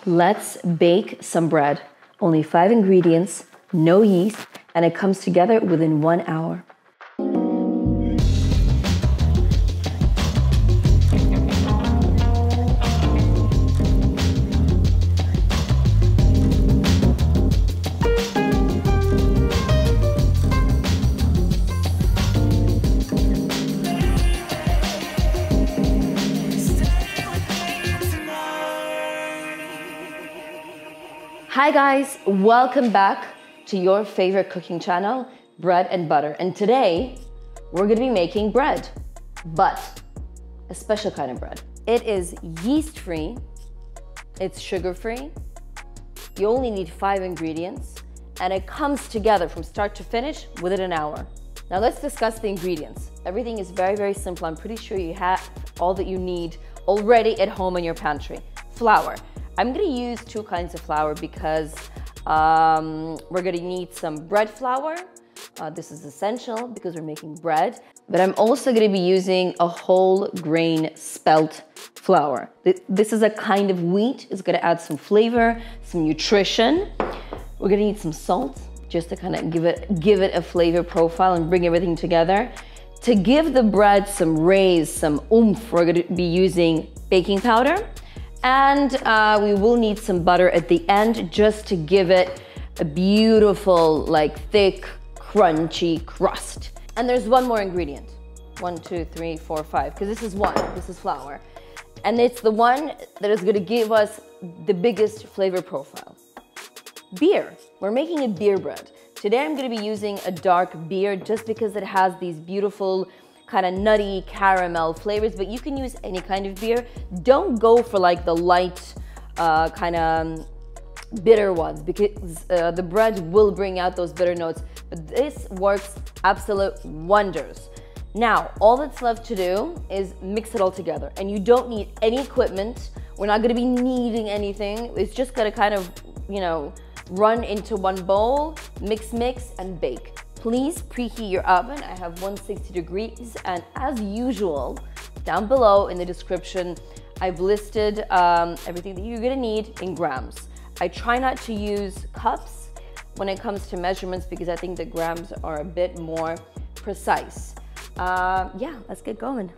Let's bake some bread. Only 5 ingredients, no yeast, and it comes together within 1 hour. Hi guys, welcome back to your favorite cooking channel, Bread and Butter. And today, we're gonna be making bread, but a special kind of bread. It is yeast-free, it's sugar-free, you only need 5 ingredients, and it comes together from start to finish within an hour. Now let's discuss the ingredients. Everything is very, very simple. I'm pretty sure you have all that you need already at home in your pantry. Flour. I'm gonna use 2 kinds of flour because we're gonna need some bread flour. This is essential because we're making bread, but I'm also gonna be using a whole grain spelt flour. This is a kind of wheat. It's gonna add some flavor, some nutrition. We're gonna need some salt just to kind of give it a flavor profile and bring everything together. To give the bread some raise, some oomph, we're gonna be using baking powder. And we will need some butter at the end just to give it a beautiful, like thick, crunchy crust. And there's one more ingredient. 1, 2, 3, 4, 5, because this is flour. And it's the one that is gonna give us the biggest flavor profile. Beer, we're making a beer bread. Today I'm gonna be using a dark beer just because it has these beautiful kind of nutty caramel flavors, but you can use any kind of beer. Don't go for like the light kind of bitter ones because the bread will bring out those bitter notes, but this works absolute wonders. Now, all that's left to do is mix it all together, and you don't need any equipment. We're not gonna be kneading anything. It's just gonna kind of, you know, run into one bowl, mix, and bake. Please preheat your oven. I have 160 degrees, and as usual, down below in the description, I've listed everything that you're gonna need in grams. I try not to use cups when it comes to measurements because I think the grams are a bit more precise. Yeah, let's get going.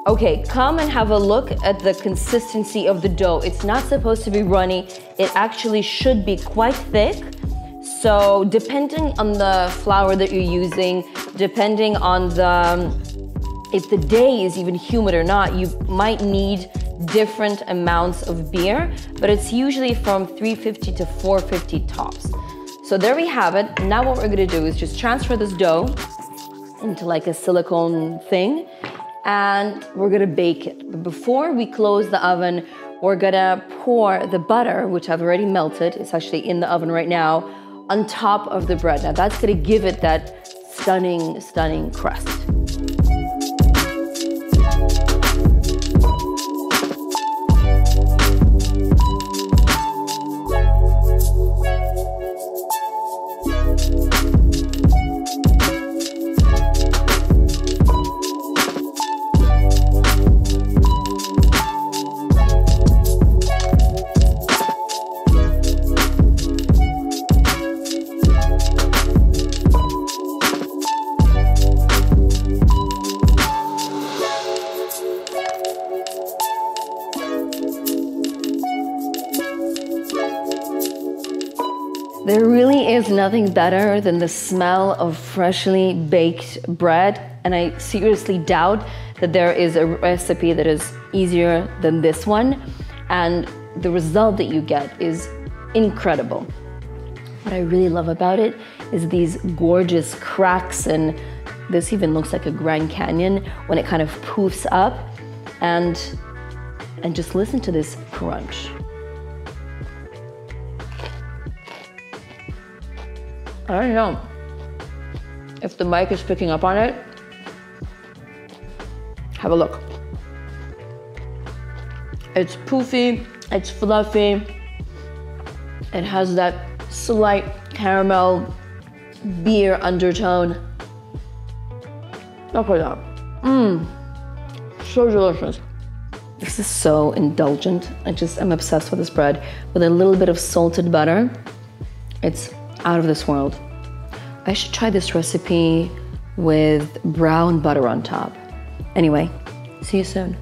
Okay, come and have a look at the consistency of the dough. It's not supposed to be runny. It actually should be quite thick. So depending on the flour that you're using, depending on if the day is even humid or not, you might need different amounts of beer, but it's usually from 350 to 450 tops. So there we have it. Now what we're gonna do is just transfer this dough into like a silicone thing, and we're gonna bake it. But before we close the oven, we're gonna pour the butter, which I've already melted, it's actually in the oven right now, on top of the bread. Now that's gonna give it that stunning, stunning crust. There really is nothing better than the smell of freshly baked bread, and I seriously doubt that there is a recipe that is easier than this one, and the result that you get is incredible. What I really love about it is these gorgeous cracks, and this even looks like a Grand Canyon when it kind of poofs up, and just listen to this crunch. I don't know if the mic is picking up on it, Have a look. It's poofy, it's fluffy. It has that slight caramel beer undertone. Look at that. So delicious. This is so indulgent. I'm obsessed with this bread. With a little bit of salted butter, it's out of this world. I should try this recipe with brown butter on top. Anyway, see you soon.